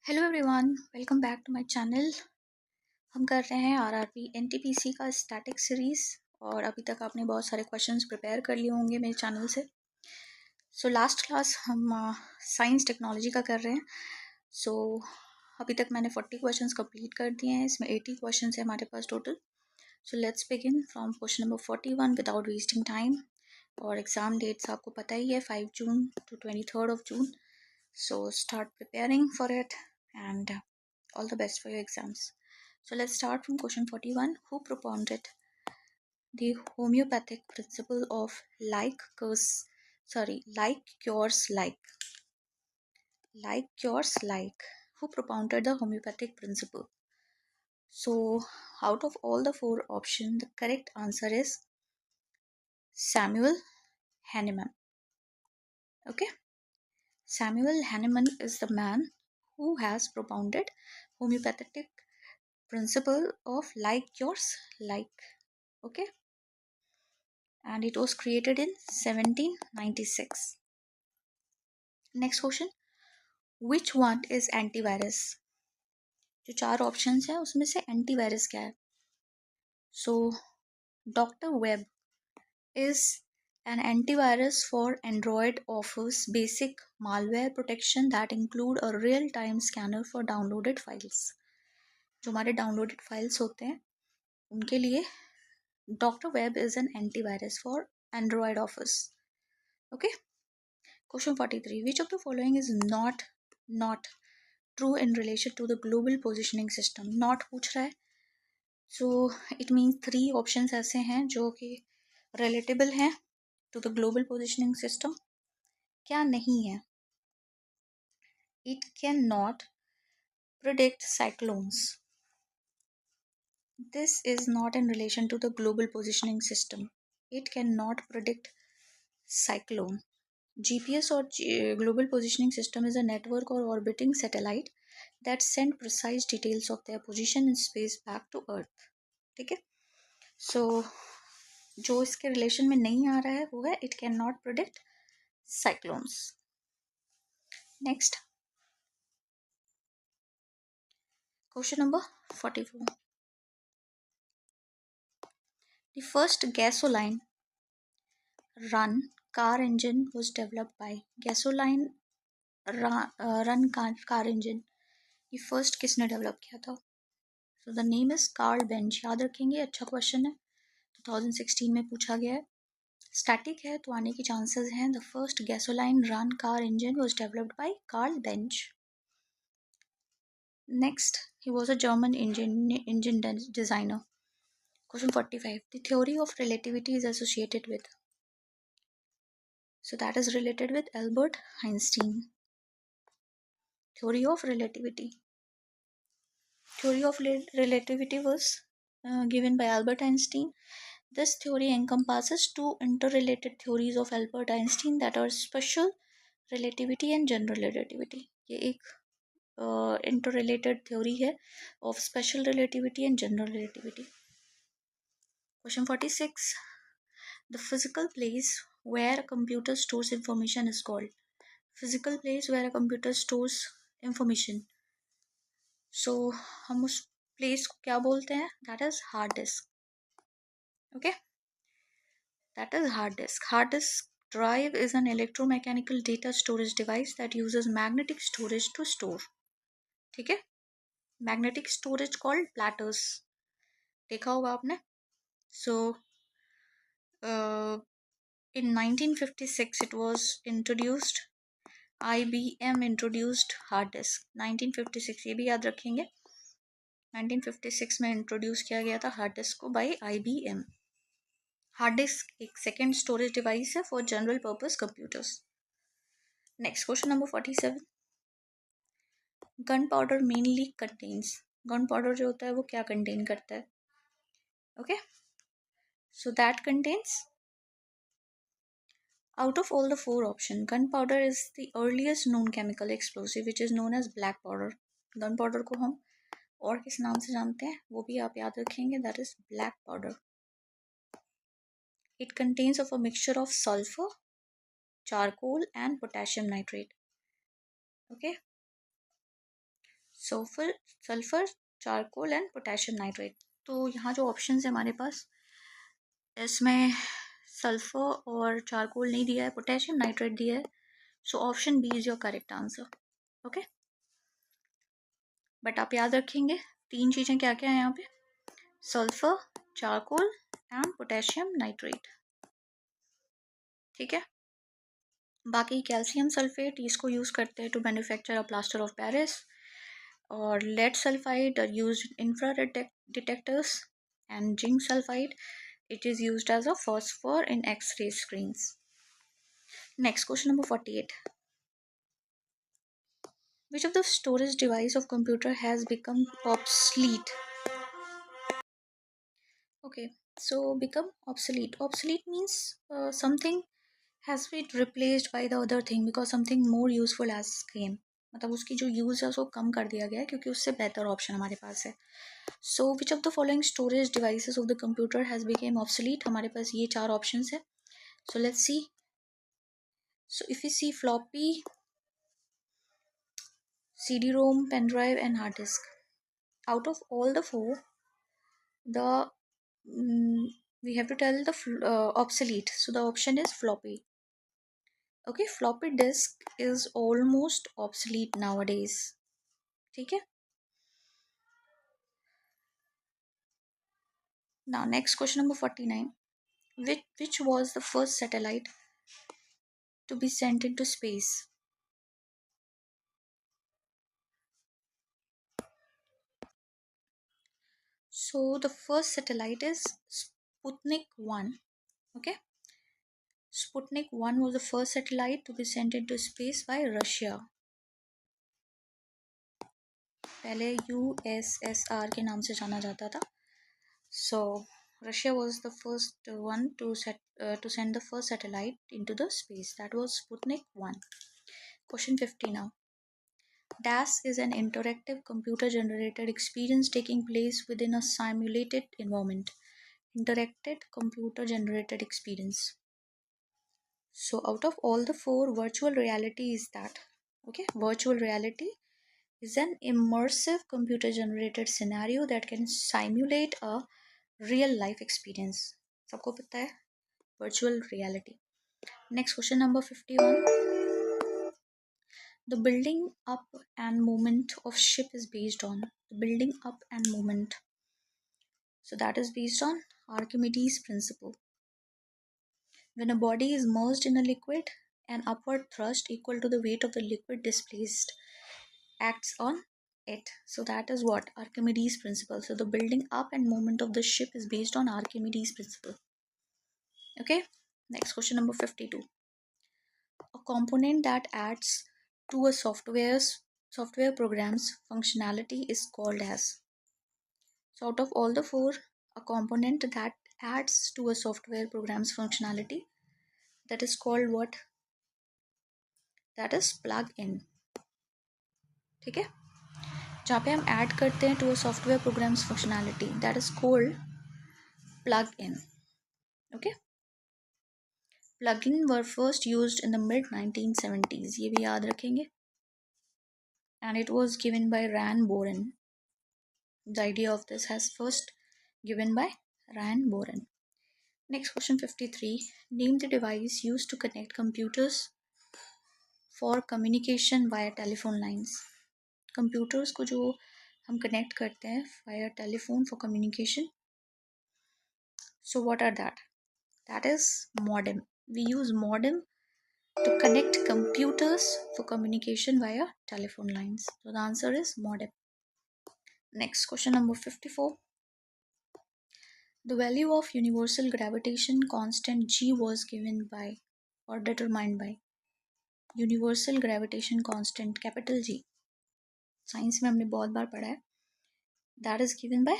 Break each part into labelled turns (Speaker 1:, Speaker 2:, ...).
Speaker 1: Hello everyone, welcome back to my channel. हम कर रहे हैं आरआरबी एनटीपीसी का स्टैटिक सीरीज़ और अभी तक आपने बहुत सारे क्वेश्चंस प्रिपेयर कर लिए होंगे मेरे चैनल से। लास्ट क्लास हम साइंस टेक्नोलॉजी का कर रहे हैं। अभी तक मैंने 40 क्वेश्चंस कंप्लीट कर दिए हैं। इसमें 80 क्वेश्चंस है हमारे पास total. Let's begin from question number 41 without wasting time. और एग्ज़ाम डेट्स आपको पता ही है, 5 जून to 23rd of June. So start preparing for it and all the best for your exams. So let's start from question 41. Who propounded the homeopathic principle of like cures like? Like cures like. Who propounded the homeopathic principle? So out of all the four options, the correct answer is Samuel Hahnemann. Okay. Samuel Hahnemann is the man who has propounded homeopathic principle of like cures like. Okay, and it was created in 1796. Next question, which one is antivirus? जो चार options है उसमें से antivirus क्या है? So Dr. Webb is an antivirus for Android, offers basic malware protection that include a real-time scanner for downloaded files. जो हमारे downloaded files होते हैं उनके लिए Dr. Webb is an antivirus for Android Office. Okay. Question 43. Which of the following is not true in relation to the global positioning system? Not पूछ रहा है. So it means 3 options ऐसे हैं जो कि relatable हैं to the global positioning system. क्या नहीं है? It cannot predict cyclones. This is not in relation to the global positioning system. It cannot predict cyclone. GPS or global positioning system is a network or orbiting satellite that send precise details of their position in space back to Earth. ठीक है. So जो इसके relation में नहीं आ रहा है वो है it cannot predict cyclones. Next, question number 44. The first gasoline run car engine was developed by gasoline run car engine. ये फर्स्ट किसने डेवलप किया था? So the name is Karl Benz. याद रखेंगे, अच्छा क्वेश्चन है, 2016 में पूछा गया है. स्टैटिक है तो आने के चांसेस हैं. The first gasoline run car engine was developed by Karl Benz. Next, he was a German engine designer. Question 45. The theory of relativity is associated with. So that is related with Albert Einstein. Theory of relativity. Theory of relativity was given by Albert Einstein. This theory encompasses two interrelated theories of Albert Einstein that are special relativity and general relativity. ये एक interrelated theory है of special relativity and general relativity. Question 46. The physical place where a computer stores information is called. Physical place where a computer stores information. So हम उस place को क्या बोलते हैं? That is hard disk. Okay. That is hard disk. Hard disk drive is an electromechanical data storage device that uses magnetic storage to store. ठीक है. Magnetic storage called platters. देखा होगा आपने. So in 1956 it was introduced. IBM introduced hard disk. 1956 ये भी याद रखेंगे. 1956 में इंट्रोड्यूस किया गया था हार्ड डिस्क को बाय IBM. हार्ड डिस्क एक सेकेंड स्टोरेज डिवाइस है for general purpose computers. Next, question number 47. Gun powder mainly contains. Gun powder जो होता है वो क्या कंटेन करता है? Okay, so that contains, out of all the four options, gunpowder is the earliest known chemical explosive which is known as black powder. gunpowder को हम और किस नाम से जानते हैं वो भी आप याद रखेंगे, that is black powder. It contains of a mixture of sulfur, charcoal and potassium nitrate. Okay. Sulphur sulphur charcoal and potassium nitrate. तो यहाँ जो ऑप्शन है हमारे पास, इसमें सल्फर और चारकोल नहीं दिया है, पोटेशियम नाइट्रेट दिया है। So option B is your correct answer. Okay, but आप याद रखेंगे 3 चीज़ें क्या क्या है यहाँ पे, sulphur, charcoal and potassium nitrate. ठीक है, बाकी कैल्शियम सल्फेट इसको यूज़ करते हैं to manufacture a plaster of Paris, और lead sulphide are used in infrared detectors, and zinc sulphide it is used as a phosphor in X-ray screens. Next, question number 48. Which of the storage device of computer has become obsolete? Okay, so become obsolete. Obsolete means something has been replaced by the other thing because something more useful has came. मतलब उसकी जो use है उसको कम कर दिया गया है क्योंकि उससे बेहतर ऑप्शन हमारे पास है. So which of the following storage devices of the computer has become obsolete? हमारे पास ये 4 ऑप्शंस है. So let's see. So if we see floppy, CD-ROM, pen drive and hard disk. Out of all the 4, the we have to tell the obsolete. So the option is floppy. Okay, floppy disk is almost obsolete nowadays. ठीक है. Now next, question number 49. Which was the first satellite to be sent into space? So the first satellite is Sputnik 1. Okay, Sputnik 1 was the first satellite to be sent into space by Russia. पहले USSR के नाम से जाना जाता था. So Russia was the first one to send the first satellite into the space. That was Sputnik 1. Question 50 now. DAS is an interactive computer generated experience taking place within a simulated environment. Interactive computer generated experience. So out of all the 4, virtual reality is that. Okay, virtual reality is an immersive computer generated scenario that can simulate a real life experience. सबको पता है virtual reality. Next, question number 51. The building up and movement of ship is based on. The building up and movement. So that is based on Archimedes' principle. When a body is immersed in a liquid, an upward thrust equal to the weight of the liquid displaced acts on it. So that is what? Archimedes' principle. So the building up and movement of the ship is based on Archimedes' principle. Okay. Next, question number 52. A component that adds to a software program's functionality is called as. So out of all the 4, a component that adds to a software program's functionality, that is called what? That is plug in. ठीक है, जहाँ पे हम add करते हैं to a software programs functionality, that is called plug in. Okay, plug in were first used in the mid 1970s. ये भी याद रखेंगे. And it was given by Ran Boren. The idea of this has first given by Ran Boren. Next, question 53. Name the device used to connect computers for communication via telephone lines. Computers को जो हम connect करते हैं via telephone for communication. So what are that? That is modem. We use modem to connect computers for communication via telephone lines. So the answer is modem. Next, question number 54. The value of universal gravitation constant G was given by or determined by. Universal gravitation constant capital G. Science में हमने बहुत बार पढ़ा है. That is given by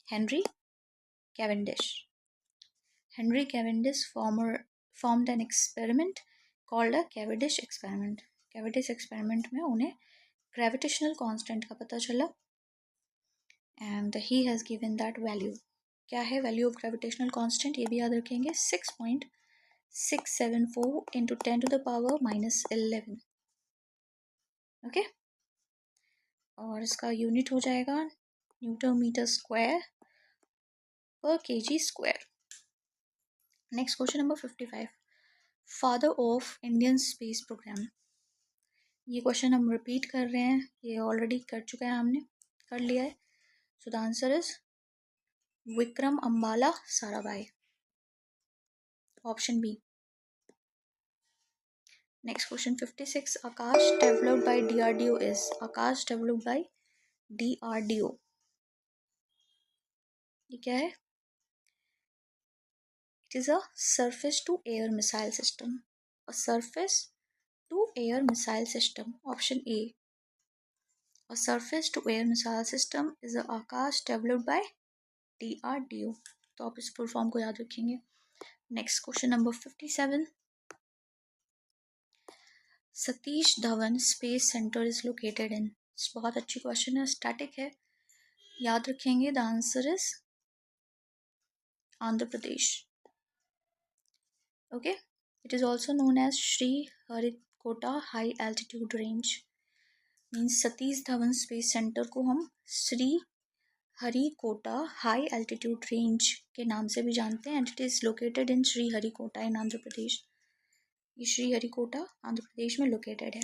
Speaker 1: Henry Cavendish. Henry Cavendish formed an experiment called a Cavendish experiment. Cavendish experiment में उन्हें gravitational constant का पता चला and he has given that value. क्या है value of gravitational constant? ये भी याद रखेंगे. 6.674 into 10 to the power minus 11. Okay. और इसका यूनिट हो जाएगा न्यूटन मीटर स्क्वायर पर kg square. Next question number 55, father of Indian space programme. ये क्वेश्चन हम रिपीट कर रहे हैं, ये ऑलरेडी कर चुका है, हमने कर लिया है। So the answer is Vikram Ambalal Sarabhai, option B. Next question 56, Akash developed by DRDO is. Akash developed by DRDO, ये क्या है? It is a surface to air missile system, a surface to air missile system, option A. A surface to air missile system is a Akash developed by DRDO। तो आप इस full form को याद रखेंगे। Next question number 57, Satish Dhawan space centre is located in. बहुत अच्छी question है, static है, याद रखेंगे। The answer is Andhra Pradesh. Okay, it is also known as Sriharikota high altitude range. Means Satish Dhawan space centre को हम Sriharikota high altitude range के नाम से भी जानते हैं, and it is located in Sriharikota in Andhra Pradesh. ये श्री हरिकोटा आंध्र प्रदेश में लोकेटेड है।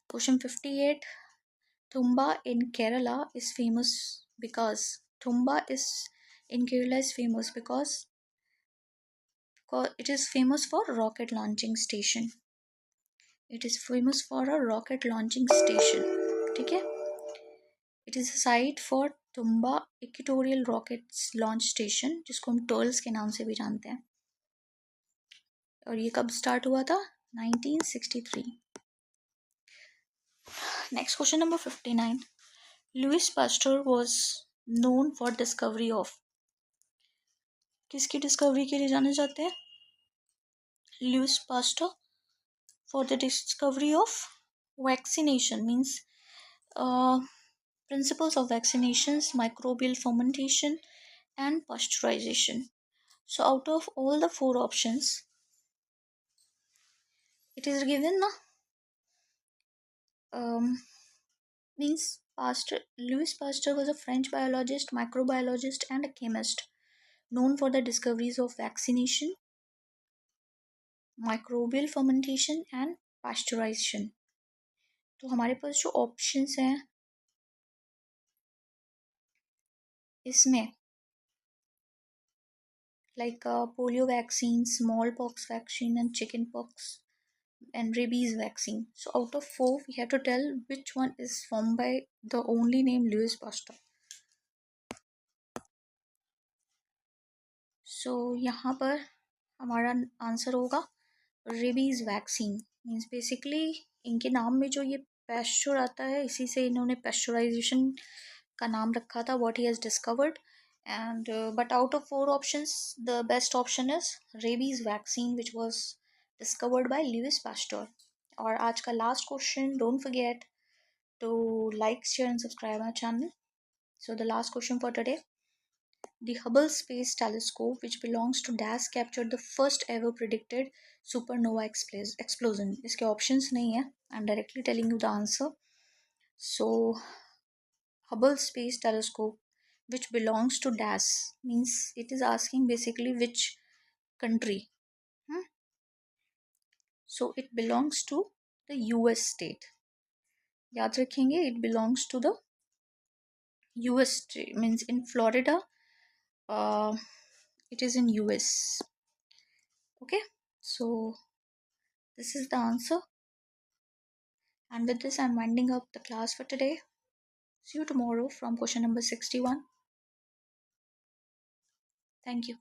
Speaker 1: Question 58, Thumba in Kerala is famous because. Thumba is in Kerala is famous because it is famous for rocket launching station। it is famous for a rocket launching station, ठीक है। it is a site for Thumba equatorial rockets launch station, जिसको हम टर्ल्स के नाम से भी जानते हैं। और ये कब स्टार्ट हुआ था? 1963। Next question number 59, Louis Pasteur was known for discovery of. किसकी डिस्कवरी के लिए जाने जाते हैं? Louis Pasteur for the discovery of vaccination, means principles of vaccinations, microbial fermentation and pasteurization। So out of all the four options, it is given means Louis Pasteur was a French biologist, microbiologist and a chemist known for the discoveries of vaccination, microbial fermentation and pasteurization। तो हमारे पास जो options हैं इसमें like polio vaccine, smallpox vaccine and chickenpox and rabies vaccine। So out of four, we have to tell which one is formed by the only name Louis Pasteur। So यहाँ पर हमारा answer होगा rabies vaccine. Means basically इनके नाम में जो ये pasture आता है, इसी से इन्होंने पैस्चराइजेशन का नाम रखा था, what he has discovered. And but out of four options the best option is rabies vaccine which was discovered by Louis Pasteur. और आज का last question, don't forget to like, share and subscribe my channel. So the last question for today, the Hubble Space Telescope, which belongs to DAS, captured the first ever predicted supernova explosion। इसके options नहीं है, I'm directly telling you the answer। So Hubble Space Telescope, which belongs to DAS, means it is asking basically which country। So it belongs to the US state। याद रखेंगे, it belongs to the US state, means in Florida। It is in US। Okay, so this is the answer, and with this I'm winding up the class for today। See you tomorrow from question number 61। Thank you।